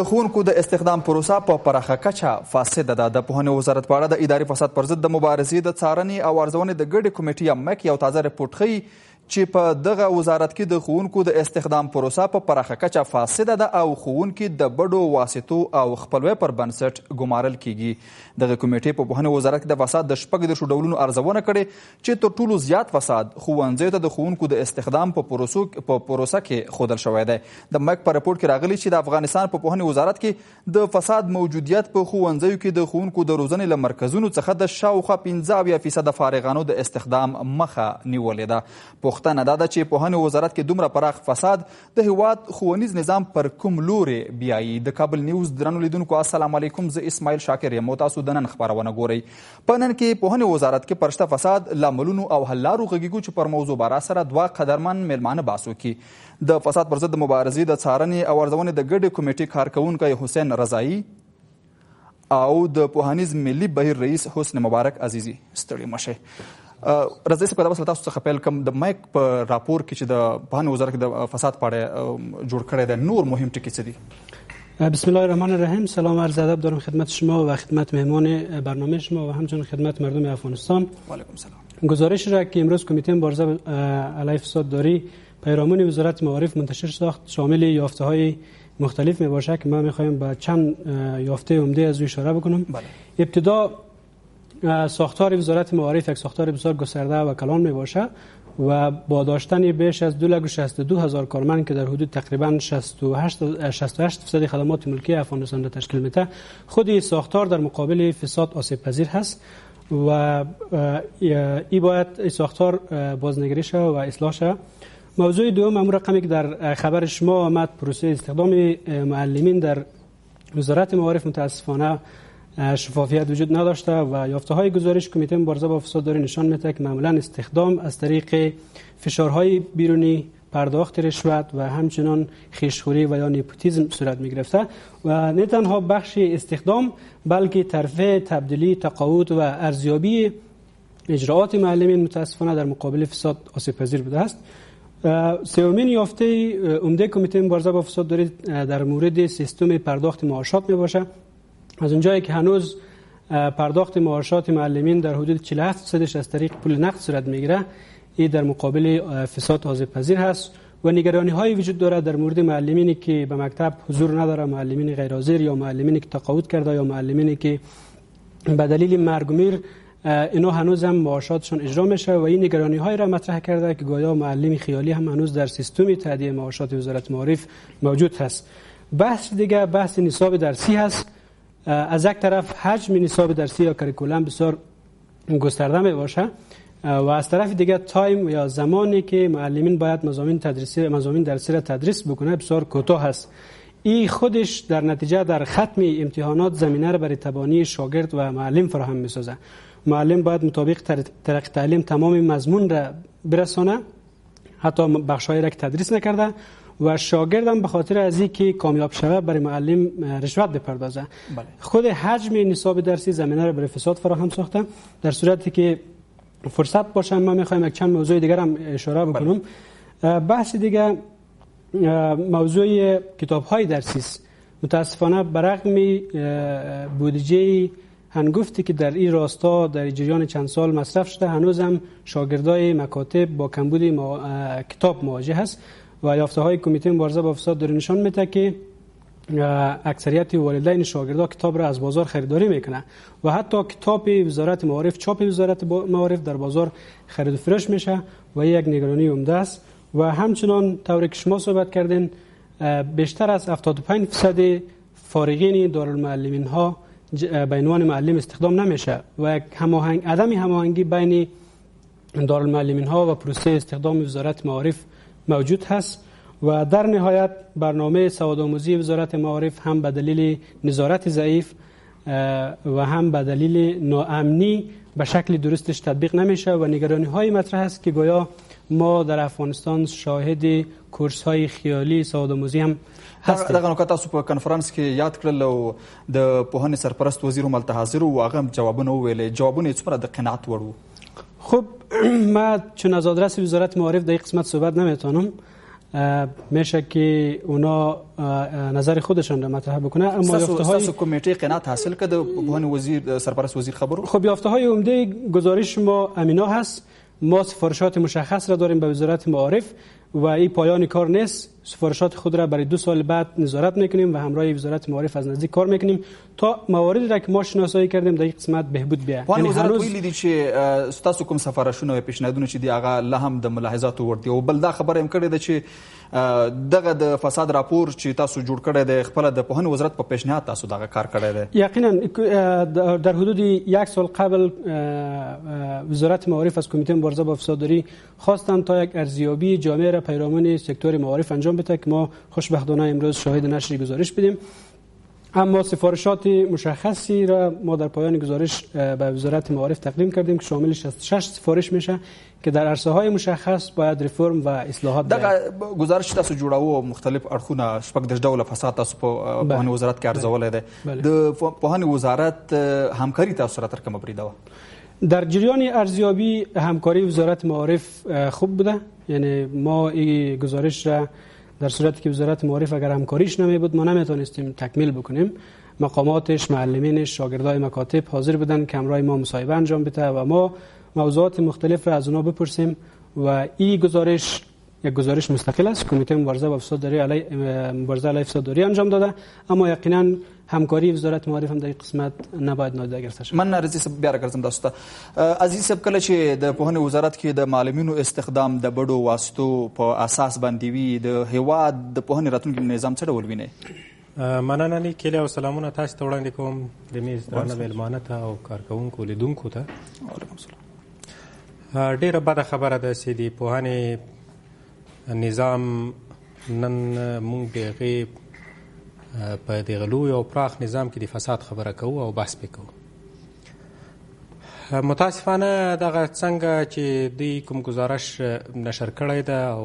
د ښوونکو د استخدام پروسه په پراخه کچه فاسده ده. د پوهنې وزارت په اړه د اداري فساد پر ضد د مبارزې د څارنې او ارزونې د ګډې کمیټې مک یو تازه رپورټ ښیي چې په دغه وزارت کې د ښوونکو د استخدام پروسه په پراخه کچه فاسده ده او ښوونکي د بدو واسطو او خپلوۍ پر بنسټ ګمارل کیږي. دغه کمیټې په پوهنې وزارت کې د فساد د 14 ډولونو ارزونه کړې چې تر ټولو زیات فساد ښوونځیو ته د ښوونکو د استخدام په پروسه کې ښودل شوی دی. د مک په رپورټ کې راغلی چې د افغانستان په پوهنې وزارت کې د فساد موجودیت په ښوونځیو کې د ښوونکو د روزنې له مرکزونو څخه د شاوخوا 15% فارغانو د استخدام مخه نیولې ده. پوښتنه دا ده چې پوهنې وزارت کې دومره پراخ فساد د هیواد ښوونیز نظام پر کوم لورې بیایي؟ د کابل نیوز درنو لیدونکو السلام علیکم، زه اسماعیل شاکر یم او تاسو د نن خپرونه ګورئ. په نن کې پوهنې وزارت کې پر شته فساد لاملونو او حل لارو غږیږو چې پر موضوع باره سره دوه قدرمن میلمانه بحث وکړي. د فساد پر ضد د مبارزې د څارنې او ارزونې د ګډې کمیټې کارکوونکی حسین رضایي او د پوهنیز ملي بهیر رئیس حسن مبارک عزیزي. ستړي مشئ. رضایي صاحب، دا بس له تاسو څخه پیل کوم. د مک په راپور کې چې د پوهنې وزارت کې د فساد په اړه جوړ کړی دی، نور مهم ټکي څه دي؟ بسم الله الرحمن الرحیم. سلام عرض ادب دارم خدمت شما و خدمت مهمان برنامه شما و همچنین خدمت مردم افغانستان. و علیکم سلام. گزارش را که امروز کمیته مبارزه علیه فساد داری پیرامون وزارت معارف منتشر ساخت شامل یافته های مختلف می باشه که ما میخوایم به چند یافته عمده از او اشاره بکنم. ابتدا ساختار وزارت معارف یک ساختار بسیار گسترده و کلان می باشه و با داشتن بیش از 2,62,000 کارمند که در حدود تقریبا 68% خدمات ملکی افغانستان را تشکیل میده، خود این ساختار در مقابل فساد آسیب پذیر هست و این باید این ساختار بازنگری شود و اصلاح شود. موضوع دوم امر رقمی که در خبر شما آمد، پروسه استخدام معلمین در وزارت معارف متاسفانه شفافیت وجود نداشته و یافته های گزارش کمیته مبارزه با فساد داری نشان میده که معمولا استخدام از طریق فشارهای بیرونی، پرداخت رشوت و همچنان خویشخوری و یا نیپوتیزم صورت میگرفته و نه تنها بخش استخدام بلکه ترفیع، تبدیلی، تقاعد و ارزیابی اجراءات معلمین متاسفانه در مقابل فساد آسیب پذیر بوده است. سومین یافته عمده کمیته مبارزه با فساد داری در مورد سیستم پرداخت معاشات می باشه. از اونجایی که هنوز پرداخت معاشات معلمین در حدود 47% از طریق پول نقد صورت میگیره، این در مقابل فساد آسیب پذیر هست و نگرانی های وجود داره در مورد معلمینی که به مکتب حضور نداره، معلمین غیر حاضر یا معلمینی که تقاعد کرده یا معلمینی که به دلیل مرگ و میر اینا هنوز هم معاشاتشون اجرا میشه و این نگرانی های را مطرح کرده که گویا معلم خیالی هم هنوز در سیستم تادیه معاشات وزارت معارف موجود هست. بحث دیگه بحث نصاب درسی هست. از یک طرف حجم نصاب درسی یا کریکولم بسیار گسترده می باشه و از طرف دیگه تایم یا زمانی که معلمین باید مضامین درسی را تدریس بکنه بسیار کوتاه هست. این خودش در نتیجه در ختم امتحانات زمینه را برای تبانی شاگرد و معلم فراهم می‌سازه. معلم باید مطابق ترقی تعلیم تمام مضمون را برسانه، حتی بخش‌هایی را که تدریس نکرده و شاگرد هم به خاطر از اینکه کامیاب شوه برای معلم رشوت بپردازه. خود حجم نصاب درسی زمینه را برای فساد فراهم ساخته. در صورتی که فرصت باشه ما می‌خوایم یک چند موضوع دیگر هم اشاره بکنم. بحث دیگه موضوع کتاب‌های درسی است. متاسفانه برغم بودجه هنگفتی که در این راستا در جریان چند سال مصرف شده، هنوز هم شاگردای مکاتب با کمبود کتاب مواجه هست و یافته های کمیته مبارزه با فساد داره نشان میده که اکثریت والدین شاگردا کتاب را از بازار خریداری میکنه و حتی کتاب وزارت معارف، چاپ وزارت معارف در بازار خرید و فروش میشه و یک نگرانی عمده است. و همچنان طوری که شما صحبت کردین، بیشتر از 75% فارغین دارالمعلمین ها به عنوان معلم استخدام نمیشه و عدم هماهنگی بین دارالمعلمین ها و پروسه استخدام وزارت معارف موجود هست و در نهایت برنامه سوادآموزی وزارت معارف هم به دلیل نظارت ضعیف و هم به دلیل ناامنی به شکل درستش تطبیق نمیشه و نگرانی های مطرح است که گویا ما در افغانستان شاهد کورس های خیالی سوادآموزی هم هستیم. دغه نکات تاسو په کنفرانس کې یاد کړل او د پوهنې سرپرست وزیر هم حاضر او هغه جوابونه ویل. جوابونه یې څومره د قناعت وړ وو؟ خب ما چون از آدرس وزارت معارف در این قسمت صحبت نمیتونم میشه که اونا نظر خودشان را مطرح بکنه. اما یافته‌های کمیته قناعت حاصل کرده بهونه وزیر سرپرست وزیر خبرو؟ خب یافته‌های عمده گزارش ما امینا هست. ما سفارشات مشخص را داریم به وزارت معارف و این پایان کار نیست. سفارشات خود را برای 2 سال بعد نظارت میکنیم و همراه وزارت معارف از نزدیک کار میکنیم تا مواردی را که ما شناسایی کردیم در این قسمت بهبود بیاید. یعنی وزارت ویلي دي چې ستاسو کوم سفارشونه او پیشنهادونه چې دی هغه لا هم د ملاحظاتو وړ دي او بل دا خبره هم کړې ده چې دغه د فساد راپور چې تاسو جوړ کړی دی خپل د پوهنې وزارت په پیشنهاد تاسو دغه کار کړی دی. یقینا در حدود 1 سال قبل وزارت معارف از کمیته مبارزه با فسادداری خواستند تا یک ارزیابی جامع را پیرامون سکتور معارف انجام بده که ما خوشبختانه امروز شاهد نشر گزارش بدیم. اما سفارشات مشخصی را ما در پایان گزارش به وزارت معارف تقدیم کردیم که شامل 66 سفارش میشه که در عرصه‌های مشخص باید ریفرم و اصلاحات دغه گزارش تاسو جوړاوه مختلف اړخونه شپږ د ډول فساد تاسو په پوهنې وزارت کې ارزولای دی. د پوهنې وزارت همکاري تاسو سره تر کومه بریده و؟ در جریان ارزیابی همکاری وزارت معارف خوب بوده. یعنی ما این گزارش را در صورتی که وزارت معارف اگر همکاریش نمی بود ما نمیتونستیم تکمیل بکنیم. مقاماتش، معلمینش، شاگردای مکاتب حاضر بودن که همراه ما مصاحبه انجام بده و ما موضوعات مختلف را از اونا بپرسیم و این گزارش یک گزارش مستقل است. کمیته مبارزه با فسادداری علیه فسادداری انجام داده، اما یقینا همکاری وزارت معارف هم در این قسمت نباید نادیده گرفته شود. من رضی صاحب بیا راګرځم تاسو ته. عزیز صاحب کله چې د پوهنې وزارت کې د معلمینو استخدام د بډو واسطو په اساس باندې وي د هیواد د پوهنې راتلونکي نظام څه ډول وینئ؟ مننه نیکیلی او سلامونه تاسو ته وړاندې کوم د میز درانه میلمانه ته او کارکوونکو لیدونکو ته. وعلیکم السلام. ډیره بده خبره ده چې د پوهنې نظام نن موږ د هغې په دغه لوی او پراخ نظام کې د فساد خبره کوو او بحث پې کوو. متاسفانه دغه څنګه چې دوی کوم گزارش نشر کړی ده او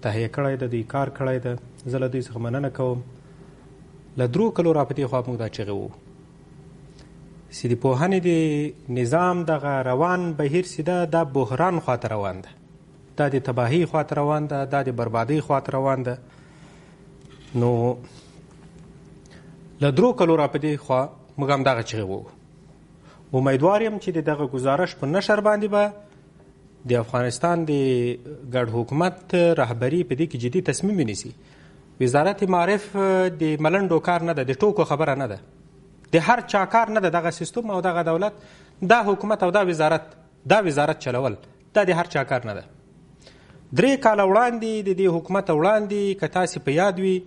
تهیه کړی ده، دوی کار کړی ده، زه له دوی څخه مننه کوم. له 3 کلو را په دې خوا موږ دا چغې وو چې د پوهنې د نظام دغه روان بهیر چې ده دا بحران خواته روان ده، دا د تباهي خواته روان ده، دا د بربادۍ خواته روان ده. نو له 3 کلو را په دې خوا موږ هم دغه چغې وو. امیدوار یم چې د دغه گزارش په نشر باندې به د افغانستان د ګډ حکومت رهبري په دې کې جدي تصمیم ونیسي. وزارت معارف د ملنډو کار نه ده، د ټوکو خبره نه ده، د هر چا کار نه ده. دغه سیستم او دغه دولت، دا حکومت او دا وزارت چلول دا د هر چا کار نه ده. 3 کاله وړاندې د دې حکومت وړاندې که تاسې په یاد وي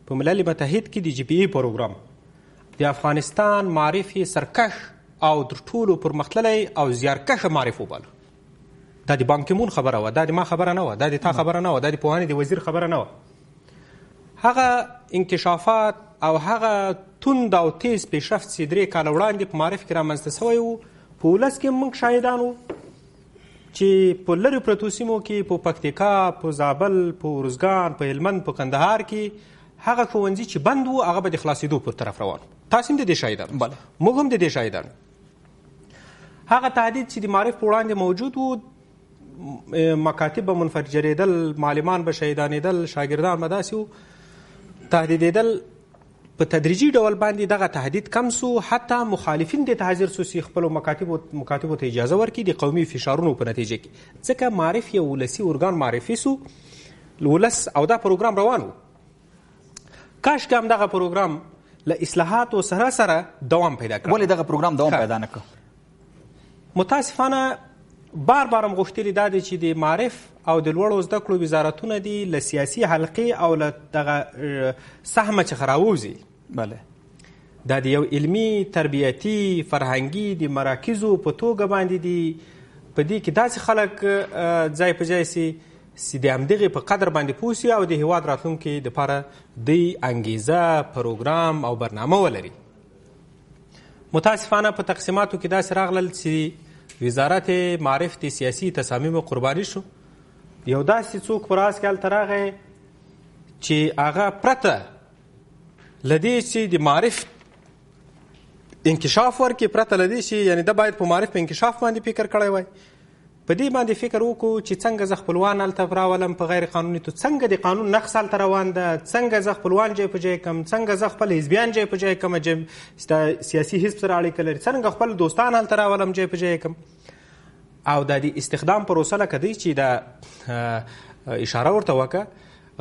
په ملل متحد کې د GPA پروګرام د افغانستان معارف یې سرکش او تر ټولو پرمختللی او زیارکشه معارف وباله. دا د بانکیمون خبره وه، دا د ما خبره نه وه، دا د تا خبره نه وه، دا د پوهنې د وزیر خبره نه وه. هغه انکشافات او هغه توند او تیز پیشرفت چې 3 کاله وړاندې په معارف کې رامنځته سوی و، په ولس کې موږ شاهدان وو چې په لرې پرتو سیمو کې په پکتیکا، په زابل، په ارزګان، په هلمند، په کندهار کې هغه ښوونځي چې بند وو هغه به د خلاصېدو پر طرف روان. تاسو هم د دې شاهدان، موږ هم د دې شاهدان. هغه تهدید چې د معارف په وړاندې موجود و، مکاتب به منفجرېدل، معلمان به شهیدانېدل، شاګردان به داسې و تهدیدېدل. په تدریجي ډول باندې دغه تهدید کم سو، حتی مخالفین دې ته حاضر سو چې خپلو مکاتبو ته اجازه ورکړي د قومي فشارونو په نتیجه کې. ځکه معارف یو ولسي ارګان معرفي سو، ولس او دا پروګرام روان و. کاش که هم دغه پروګرام له اصلاحاتو سره سره دوام پیدا کړ. ولې دغه پروګرام دوام پیدا نه کړ؟ متاسفانه بار هم غوښتلي دا دی چې د معارف او د لوړو زده کړو وزارتونه دي له سیاسي حلقې او له دغه سهمه څخه راووځي. بله، دا د یو علمي، تربیتي، فرهنګي د مراکزو په توګه باندې دي. په دې کې داسې خلک ځای په ځای سي چې د همدغې په قدر باندې پوه سي او د هېواد راتلونکي دپاره دوی انګیزه، پروګرام او برنامه ولري. متاسفانه په تقسیماتو کې داسې راغلل چې وزارت معارف د سیاسي تصامیمو قرباني شو. یو داسې څوک په راز کې هلته راغی چې هغه پرته له دې چې د معارف انکشاف ورکړي، پرته له دې چې یعنې ده باید په معارف په انکشاف باندې فکر کړی وای، په دې باندې فکر وکړو چې څنګه زه خپلوان هلته راولم په غیر قانوني تو څنګه د قانون نقض هلته روان ده، څنګه زه خپلوان جای په جای کړم، څنګه زه خپل حزبیان جای په جای کړم، سیاسي حزب سره اړیکه لري، څنګه خپل دوستان هلته راولم جای په جای کړم. او د دې استخدام پروسه لکه دی چې د اشاره ورته وکړه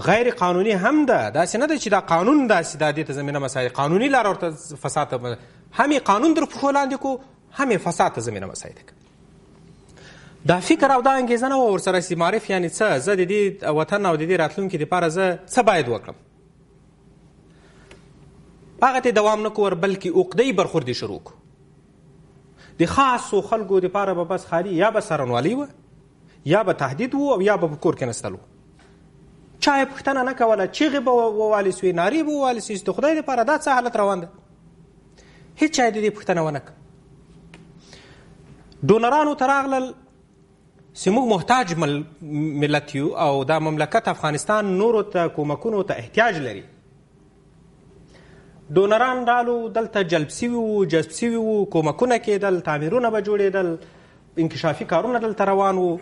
غیر قانوني هم ده، داسې نه ده چې دا قانون داسې دا دې ته زمینه مساعد قانوني لاره ورته فساد هم یې قانون در پښو لاندې کو هم یې فساد ته زمینه مساعد کړه. دا فکر او دا انګیزه نه وه ورسره چې معرف یعنې څه زه د دې وطن او د دې راتلونکي دپاره زه څه باید وکړم. هغه ته دوام نه کور بلکې عقده‌یي برخوردي شروع کړو. د خاصو خلکو دپاره به بس خالي یا به څارنوالي وه یا به تهدید و او یا به په کور کې نستل و. چا یې پوښتنه نه کوله، چیغې به ووالې سوې، نارې به ووالې سوې چې د خدای دپاره دا څه حالت روان ده. هېڅ چا یې د دې پوښتنه ونه کړه. ډونرانو ته راغلل چې موږ محتاج ملت یو او دا مملکت افغانستان نورو ته کومکونو ته احتیاج لري. ډونران رالو، دلته جلب سوي وو، جذب سوي وو، کومکونه کېدل، تعمیرونه به جوړېدل، انکشافي کارونه دلته روان وو،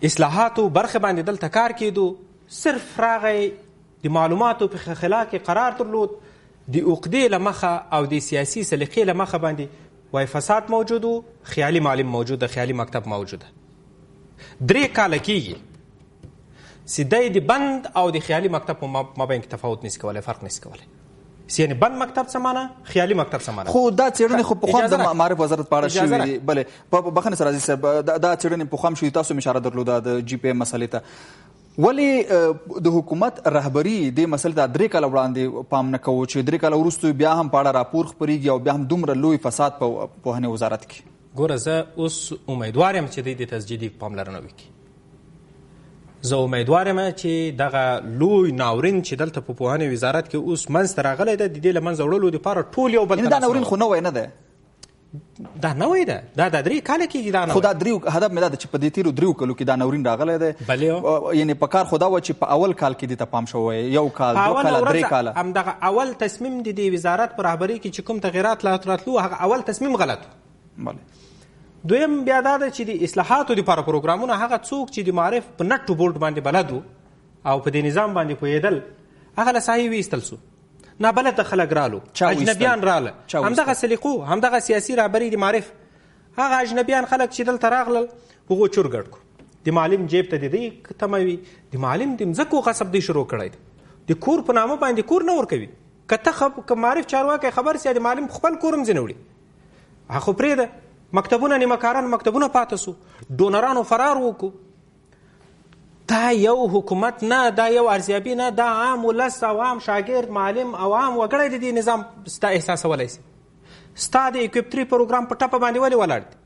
اصلاحاتو برخه باندې دلته کار کېدو. صرف راغی د معلوماتو په خلا کې قرار درلود، د عقدې له مخه او د سیاسي سلیقې له مخه باندې وای فساد موجود و، خیالي معلم موجود ده، خیالي مکتب موجود ده. 3 کاله کېږي چې دی د بند او د خیالي مکتب په مابین کې تفاوت نشي کولی، فرق نشي کولی. یعنې بند مکتب څه معنی، خیالي مکتب څه معنی. خو دا څېړنې خو پخوا د معارف وزارت په اړه شوي دي. بلې بخښنې سره عزیز صاحب، دا څېړنې پخوا هم شوي، تاسو هم اشاره درلوده د جي پی ایم مسلې ته. ولې د حکومت رهبري دې مسلې ته 3 کاله وړاندې پام نه کوو چې 3 کاله وروسته بیا هم په اړه راپور خپرېږي او بیا هم دومره لوی فساد په پوهنې وزارت کې؟ ګوره زه اوس امیدوار یم چې دوی دې ته جدي پاملرنه وکړي. زه امیدوار یم چې دغه لوی ناورین چې دلته په پوهنې وزارت کې اوس منځته راغلی ده، د دې له منځه وړلو دپاره ټول یو بل ته دا ناورین خو نوی نه دی، دا نوی ده، دا 3 کاله کېږي دا نوی. خو دا هدف مې دا ده چې په دې تېرو 3 کالو کې دا ناورین راغلی دی. یعنې په کار خو دا وه چې په اول کال کې دې ته پام شوی، 1 کال 2 کاله 3 کاله. همدغه اول تصمیم د دې وزارت په رهبرۍ کې چې کوم تغیرات راتلو هغه اول تصمیم غلط و. دویم بیا دا ده چې د اصلاحاتو دپاره پروګرامونه هغه څوک چې د معارف په نټو بولډ باندې بلد و او په دې نظام باندې پوهېدل هغه له ساحې ویستل سو. نابلده خلک رالو، اجنبیان راله، همدغه سلیقو، همدغه سیاسي رهبري د معارف، هغه اجنبیان خلک چې دلته راغلل هغو چور ګډ کړو. د معلم جیب ته د دې تمه وي، د معلم د مځکو غصب دی شروع کړی دی، د کور په نامه باندې کور نه ورکوي. که ته معارف چارواکی خبر سي د معلم خپل کور هم ځینې وړي، هغه خو پرېږده. مکتبونه نیمه کاران مکتبونه پاته سو، ډونرانو فرار وکړو. دا یو حکومت نه، دا یو ارزیابي نه، دا عام ولس او عام شاګرد معلم او عام وګړی د دې نظام ستا احساسولی سي. ستا د اکوپ 3 پروګرام په ټپه باندې ولې ولاړ دی؟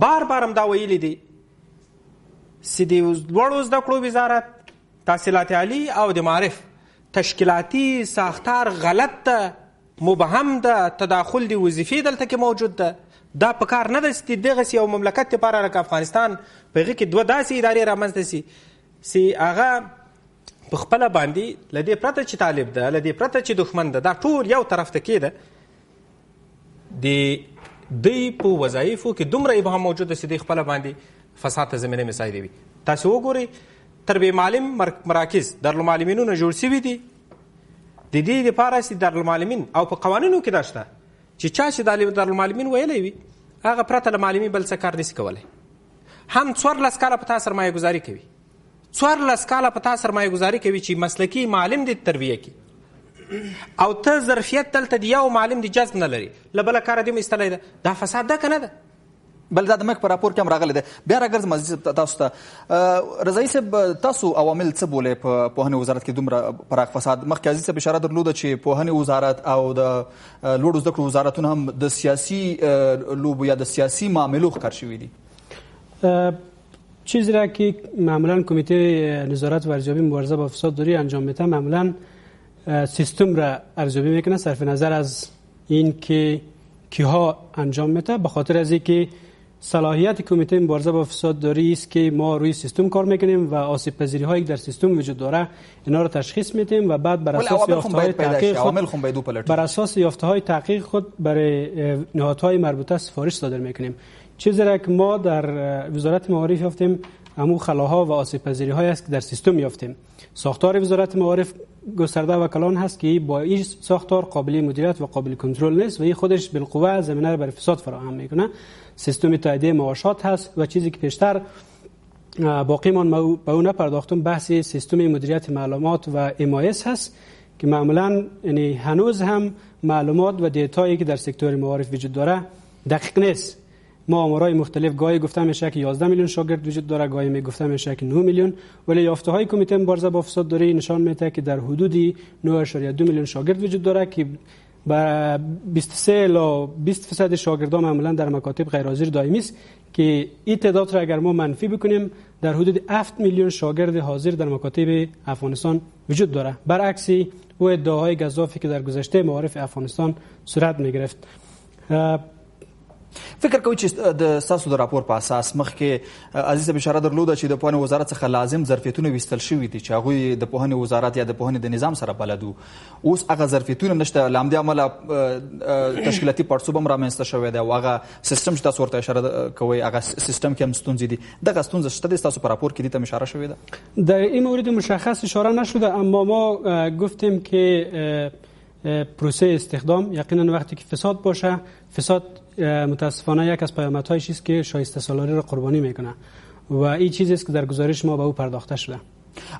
بار بار هم دا ویلي دي چې د لوړو زده کړو وزارت، تحصیلات عالي او د معارف تشکیلاتي ساختار غلط ده، مبهم ده، تداخل د وظیفې دلته کې موجود ده. دا په کار نه ده چې دغسې یو مملکت دپاره لکه افغانستان په هغې کې 2 داسې ادارې رامنځته سي چې هغه په خپله باندې له دې پرته چې طالب ده، له دې پرته چې دښمن ده، دا ټول یو طرف ته کېده. د دوی په وظایفو کې دومره ابهام موجود ده چې دوی خپله باندې فساد ته زمینه مساعدوي. تاسې وګورئ تربیه معلم مراکز دارالمعلمینونه جوړ شوي دي د دې دپاره چې دارالمعلمین او په قوانینو کې دا شته چې چا چې دارالمعلمین ویلی وي هغه پرته له معلمي بل څه کار نشي کولی. هم 14 کاله په تا سرمایه گذاري کوي، 14 کاله په تا سرمایه گذاري کوي چې مسلکي معلم دې تربیه کړي، او ته ظرفیت دلته د یو معلم د جذب نه لري، له بله کاره دې ایستلی ده. دا فساد ده که نه ده؟ بل دا د مک په راپور کې هم راغلی دی. بیا راګرځم عزیز تاسو ته. رضایي صاحب، تاسو عوامل څه بولئ په پوهنې وزارت کې دومره پراخ فساد؟ مخکې عزیز صاحب اشاره درلوده چې پوهنې وزارت او د لوړو زده کړو وزارتونه هم د سیاسي لوبو یا د سیاسي معاملو ښکار شوي دي. چیزی را که معمولا کمیته نظارت و ارزیابی مبارزه با فساد داری انجام میده، معمولا سیستم را ارزیابی میکنه صرف نظر از این که کیها انجام میده، به خاطر از اینکه صلاحیت کمیته مبارزه با فسادداری است که ما روی سیستم کار میکنیم و آسیب پذیری هایی که در سیستم وجود داره اینا رو تشخیص میدیم و بعد بر اساس یافته‌های تحقیق خود بر اساس یافته‌های تحقیق خود برای نهادهای مربوطه سفارش صادر میکنیم. چیزی را که ما در وزارت معارف یافتیم همون خلاها و آسیب پذیری هایی است که در سیستم یافتیم. ساختار وزارت معارف گسترده و کلان هست که با این ساختار قابل مدیریت و قابل کنترل نیست و این خودش بالقوه زمینه را برای فساد فراهم میکنه. سیستم تاییدیه معاشات هست و چیزی که پیشتر باقی من به اون نپرداختم بحث سیستم مدیریت معلومات و MIS هست که معمولا یعنی هنوز هم معلومات و دیتایی که در سکتور معارف وجود داره دقیق نیست. ما آمارهای مختلف گاهی گفته میشه که 11 میلیون شاگرد وجود داره، گاهی میگفته میشه که 9 میلیون، ولی یافته‌های کمیته مبارزه با فسادداری نشان میده که در حدود 9.2 میلیون شاگرد وجود داره که با 23 الی 20% شاگردان معمولا در مکاتب غیرحاضر دائمی است که این تعداد را اگر ما منفی بکنیم در حدود 7 میلیون شاگرد حاضر در مکاتب افغانستان وجود داره، برعکس او ادعاهای گزافی که در گذشته معارف افغانستان صورت میگرفت. فکر کوي چې د ستاسو د راپور په اساس مخکې عزیز صاحب اشاره درلوده چې د پوهنې وزارت څخه لازم ظرفیتونه ویستل شوي دي چې هغوی د پوهنې وزارت یا د پوهنې د نظام سره بلد وو. اوس هغه ظرفیتونه نشته، له همدې امله تشکیلاتي پړسوب هم رامنځته شوی دی او هغه سیستم چې تاسو ورته اشاره کوئ هغه سیستم کې هم ستونزې دي. دغه ستونزه شته د ستاسو په راپور کې دې ته اشاره شوې ده؟ در این مورد مشخص اشاره نشده، اما ما گفتیم که پروسه استخدام یقینا وقتی که فساد باشه، فساد متاسفانه یک از پیامدهایش است که شایسته سالاری را قربانی میکنه و این چیزی است که در گزارش ما به او پرداخته شده.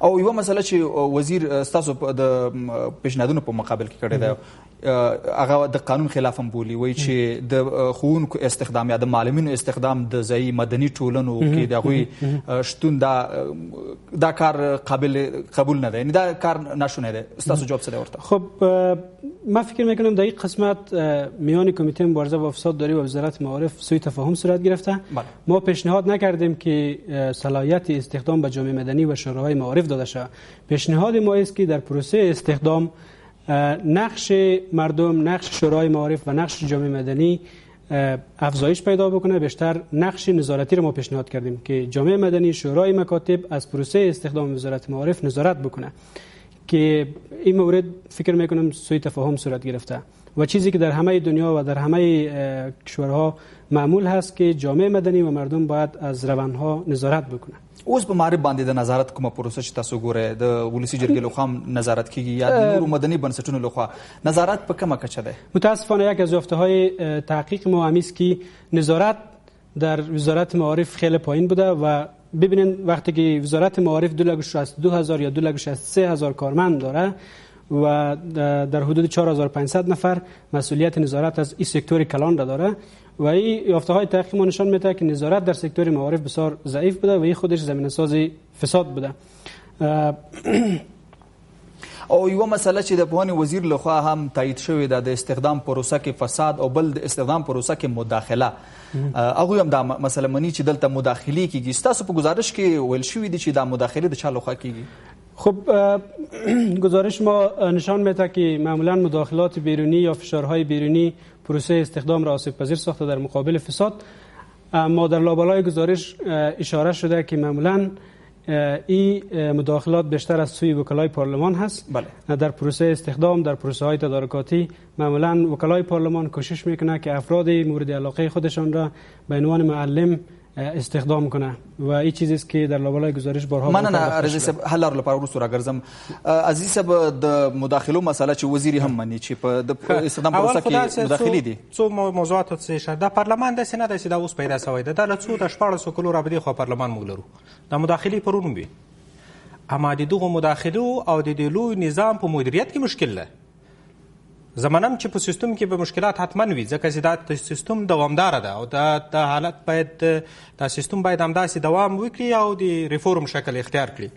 او یو مسله چې وزیر ستاسو د پیشنهادونو په مقابل کې کړی دی هغه د قانون خلاف هم بولي، وایي چې د ښوونکو استخدام یا د معلمینو استخدام د ځایي مدني ټولنو کې د هغوی شتون دا کار قابل قبول نه دی، یعنی دا کار ناشونی دی. ستاسو جواب څه دی ورته؟ خب ما فکر میکنم در این قسمت میان کمیته مبارزه با فسادداری و وزارت معارف سوء تفاهم صورت گرفته. ما پیشنهاد نکردیم که صلاحیت استخدام به جامعه مدنی و شوراهای معارف داده شود. پیشنهاد ما است که در پروسه استخدام نقش مردم، نقش شورای معارف و نقش جامعه مدنی افزایش پیدا بکنه. بیشتر نقش نظارتی رو ما پیشنهاد کردیم که جامعه مدنی، شورای مکاتب از پروسه استخدام وزارت معارف نظارت بکنه که این مورد فکر میکنم سوء تفاهم صورت گرفته و چیزی که در همه دنیا و در همه کشورها معمول هست که جامعه مدنی و مردم باید از روندها نظارت بکنه. اوس په معارف باندې د نظارت کومه پروسه چې تاسو ګورئ د ولسي جرګې لخوا نظارت کیږي یا د نورو مدني بنسټونو لخوا نظارت په کومه کچه ده؟ متاسفانه یک از یافته‌های تحقیق ما هم است که نظارت در وزارت معارف خیلی پایین بوده و ببینید وقتی که وزارت معارف 2,62,000 یا 2,63,000 کارمند داره و در حدود 4,500 نفر مسئولیت نظارت از این سکتور کلان را داره و این یافته‌های تحقیق ما نشان میده که نظارت در سکتور معارف بسیار ضعیف بوده و این خودش زمینه ساز فساد بوده. او یو مسله چې د پوهنې وزیر لخوا هم تایید شوې ده د استخدام پروسه کې فساد او بل د استخدام پروسه کې مداخله، هغوی هم دا مسله مني چې دلته مداخلې کیږي. ستاسو په گزارش کې ویل شوي دي چې دا مداخلې د چا لخوا کیږي؟ خب گزارش ما نشان میده که معمولا مداخلات بیرونی یا فشارهای بیرونی پروسه استخدام را آسیب پذیر ساخته در مقابل فساد. ما در لابلای گزارش اشاره شده که معمولا این مداخلات بیشتر از سوی وکلای پارلمان هست. بله. در پروسه استخدام، در پروسه های تدارکاتی معمولا وکلای پارلمان کوشش میکنه که افراد مورد علاقه خودشان را به عنوان معلم استخدام کنه و این چیزی است که در لابلای گزارش بارها مننه. رضا صاحب حل لپاره وروسته راګرځم. عزیز صاحب د مداخلو مسله چې وزیر هم مني چې په د استخدام پروسه کې مداخلې دي. څو موضوعات څه شه د پارلمان د سینه د سیدا اوس پیدا شوی ده د څو د 14 کلو را بده خو پارلمان موږ لرو د مداخلې پرونم وي اما د دغه مداخلو او د لوی نظام په مدیریت کې مشکل ده. زمانم چې په سیستم کې به مشکلات حتما وي ځکه چې دا سیستم دوامدار ده او دا حالت باید دا سیستم باید همداسې دوام وکړي او د ریفورم شکل اختیار کړي.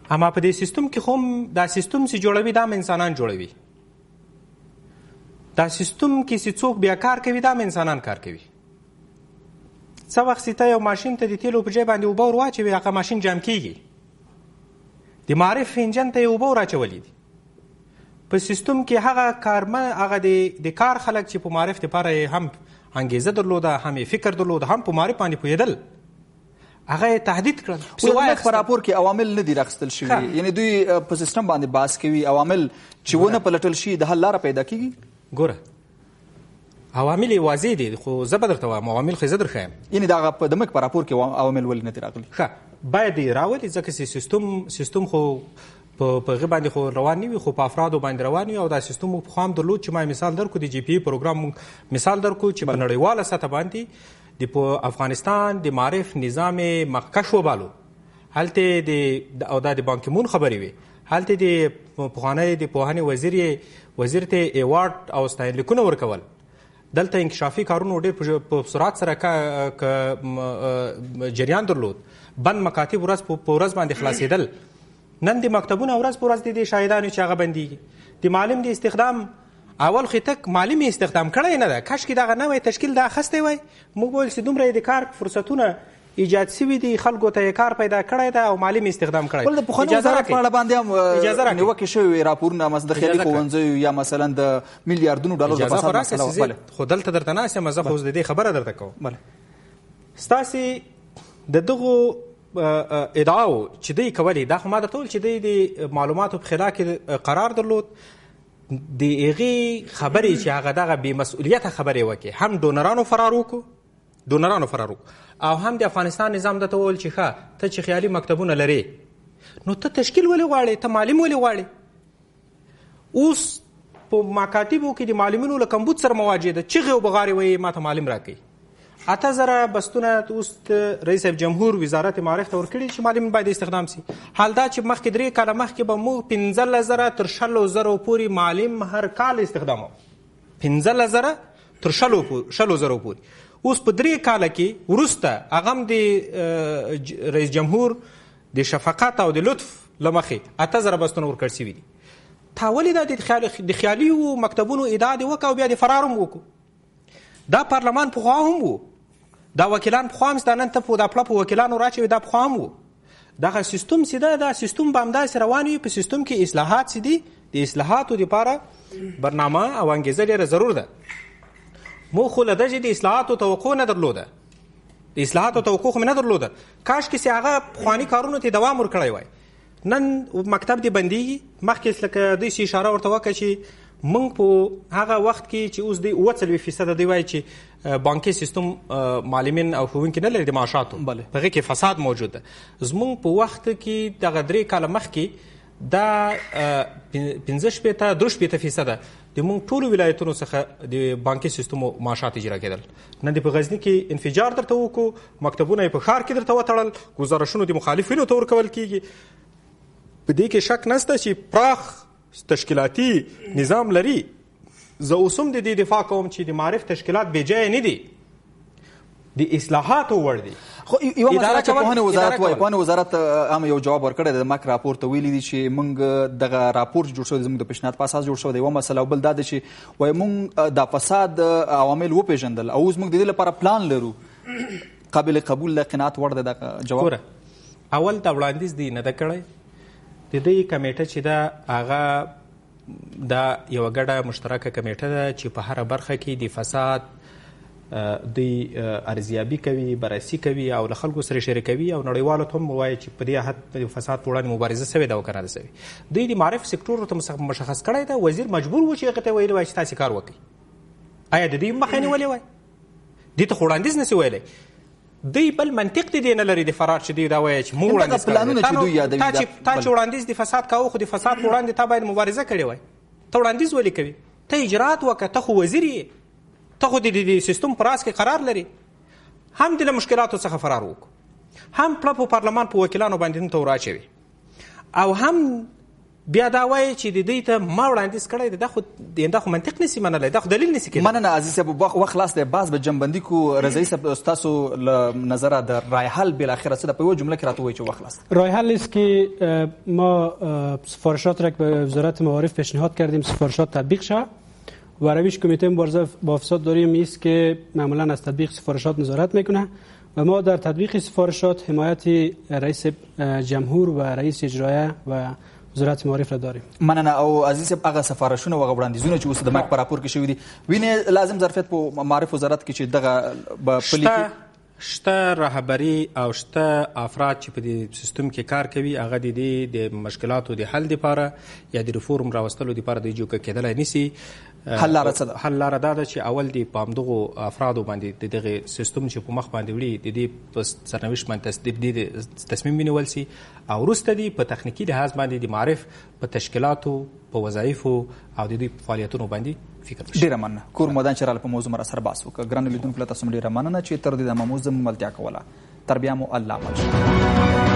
اما په دې سیستم کې هم دا سیستم چې جوړوي دا انسانان جوړوي. دا سیستم کې چې څوک بیا کار کوي دا انسانان کار کوي. څه وخت ته یو ماشین ته د تیلو په ځای باندې اوبه ور واچوي هغه ماشین جام کیږي. د معرف انجن ته اوبه ور اچولي دي. په سیستم کې هغه کارمن هغه د کار خلک چې په معرف لپاره هم انګیزه درلوده، هم یې فکر درلود، هم په معرف باندې پوهېدل، هغه یې تهدید کړل. په راپور کې عوامل نه دي راخیستل شوي، یعنې دوی په سیستم باندې بحث کوي، عوامل چې ونه پلټل شي د حل لاره پیدا کېږي. ګوره عوامل یې واضح دي، خو زه به درته وایم عوامل خو یې زه درښیم. یعنې دغه په دمک په راپور کې عوامل ولې نه دي راغلي؟ ښه باید یې راولي، ځکه چې سیستم خو په هغې باندې خو روان نه وي، خو په افرادو باندې روان وي. او دا سیستم موږ پخوا هم درلود چې ما مثال درکړو، د جی پی ای پروګرام موږ مثال درکړو چې په نړیواله سطح باندې د افغانستان د معرف نظام مخکش وبالو. هلته او دا د بان کی مون خبرې وي، هلته د پخوانی د پوهنې وزیر ته ایوارډ او ستاینلیکونه ورکول. دلته انکشافي کارونو ډېر په سرعت سره جریان درلود، بند مکاتب ورځ په ورځ باندې خلاصېدل. نن د مکتبونه ورځ په ورځ د شاهدانو چې هغه بندېږي. د معلم د استخدام اول خو تک معلم یې استخدام کړی نه ده، کاشکې دغه نوی تشکیل دا اخیستی وای، موږ به ویل چې دومره د کار فرصتونه ایجاد شوي دي، خلکو ته یې کار پیدا کړی ده او معلم یې استخدام کړی. ول د پخواني وزارت په اړه باندې هم نیوکې شوې راپورونه، مثلا د خیالي ښوونځیو یا مثلا د میلیاردونو ډالرو د فساد مسله. خو دلته درته ناست یم، زه خو د دې خبره درته کوم. ستاسې د دغو ادعاو چې دوی کولې، دا خو ما درته وویل چې دوی د معلوماتو په خلا کې قرار درلود. د هغې خبرې چې هغه دغه بې مسؤلیته خبرې وکړي، هم ډونرانو فرار وکړو او هم د افغانستان نظام درته وویل چې ښه ته چې خیالي مکتبونه لرې نو ته تشکیل ولې غواړې، ته معلم ولې غواړې. اوس په مکاتبو کې د معلمینو له کمبود سره مواجه ده، چغې او بغارې وایي ما ته معلم راکوي. 8000 بستونه اوس رئیس جمهور وزارت معرف ته ورکړي چې معلم باید استخدام شي. حال دا چې مخکې 3 کاله مخکې به موږ 15000 تر 10000 پورې معلم هر کال استخدامو، 15000 تر 10000 پورې. اوس په 3 کاله کې وروسته هغه هم د رئیس جمهور د شفقت او د لطف له مخې 8000 بستونه ورکړل شوي دي. تا ولې دا د خیالي مکتبونو ادعا دې وکړه او بیا د فرار هم وکړو؟ دا پارلمان پخوا هم و، دا وکیلان پخوا هم ستا نن ته دا پړه په وکیلانو راچوي، دا پخوا هم و. دغه سیستم چې ده، دا سیستم به همداسې روان وي. په سیستم کې اصلاحات چې دي، د اصلاحاتو دپاره برنامه او انګیزه ډېره ضرور ده. موږ خو له دغې د اصلاحاتو توقع نه درلوده، د اصلاحاتو توقع خو مې نه درلوده. کاشکې چې هغه پخواني کارونو ته دوام ورکړی وای. نن مکتب دې بندېږي. مخکې لکه دوی اشاره ورته وکړه چې موږ په هغه وخت کې چې اوس دوی 40% دوی وایي چې بانکي سیستم معلمین او ښوونکي نه لري د معاشاتو، په هغې کې فساد موجود ده. زموږ په وخت کې دغه 3 کاله مخکې دا 15-23% د موږ ټولو ولایتونو څخه د بانکي سیستمو معاشات اجرا کېدل. نن د په غزني کې انفجار درته وکړو، مکتبونه یې په ښار کې درته وتړل، ګزارشونو د مخالفینو ته ورکول کېږي. په دې کې شک نشته چې پراخ تشکیلاتي نظام لري. زه اوس هم د دې دفاع کوم چې د معرف تشکیلات بې ځایه نه دي، د اصلاحاتو وړ دي. خو یوه مسله چې پوهنې وزارت وایي، پوهنې وزارت هم یو جواب ورکړی د مک راپور ته ویلي دي چې موږ دغه راپور جوړ شوی زموږ د پیشنهاد په اساس جوړ شوی دی. یوه مسله او بل دا ده چې وایي موږ د فساد عوامل وپېژندل او اوس موږ د دې لپاره پلان لرو. قابل قبول د قناعت وړ دی دغه جواب؟ ګوره اول دا وړاندیز دی نه ده کړی. د دې کمیټه چې ده هغه دا یوه ګډه مشترکه کمیټه ده چې په هره برخه کې د فساد دوی ارزیابي کوي، بررسي کوي او له خلکو سره شریکوي او نړیوالو ته هم وایي چې په دې حد د فساد په وړاندې مبارزه سوې ده او که نه ده سوې. دوی د معرف سکتور ته مشخص کړی ده. وزیر مجبور و چې هغه ته ویلي وای چې تاسې کار وکړئ. آیا د دوی مخه یې نیولې وای؟ دې ته خو وړاندیز نسي ویلی. دوی بل منطق د دې نه لري د فرار چې دوی دا وایي چې موږ وړاندیز کوو. تا چې وړاندیز د فساد کوو خو د فساد په وړاندې تا باید مبارزه کړې وای. ته وړاندیز ولې کوي؟ ته اجرات وکړه، ته خو وزیر یې، ته خو د سیستم په راس کې قرار لري. هم د له مشکلاتو څخه فرار وکړو، هم پړه په پارلمان په وکیلانو باندې ته وراچوي، او هم بیا دا وایي چې د دوی ته ما وړاندیز کړی دی. دا خو منطق نسی منلی، دا خو دلیل نسی کېدلی. مننه عزیز صاحب، وخت خلاص دی. باز به جنبندي کو. رضایی صاحب ستاسو له نظره د رای حل بالاخره څه ده؟ په یوه جمله کې راته ووایي چې وخت خلاص دی. رای حل است که ما سفارشات را که به وزارت معارف پیشنهاد کردیم سفارشات تطبیق شود و روش کمیته مبارزه با فساد داریم است که معمولا از تطبیق سفارشات نظارت میکنه و ما در تطبیق سفارشات حمایت رئیس جمهور و رئیس اجرایه و وزارت معارف را داریم. مننه. او عزیز صاحب هغه سفارشونه او وړاندیزونه چې اوس د مک په راپور کې شوي دي وینې لازم ظرفیت په معارف وزارت کې چې دغه به پلي شته رهبري او شته افراد چې په دې سیستم کې کار کوي هغه د دې د مشکلاتو د حل لپاره یا د ریفورم راوستلو لپاره د جوګه کېدلی نشي. حل لاره دا ده چې اول د په همدغو افرادو باندې د دغه سیستم چې په مخ باندې وړي د دې په سرنوشت باندې تصمیم ونیول سي او وروسته دې په تخنیکي لحاظ باندې د معارف په تشکیلاتو په وظایفو او د دوی په فعالیتونو باندې فکر وشي. ډېره مننه. کور مدان چې راله په موضوع مره سره بحث وکړه. ګرانو لیدونکو له تاسو ډېره مننه چې تر دې دمه مو زموږ ملتیا کوله. تر بیا مو الله مل.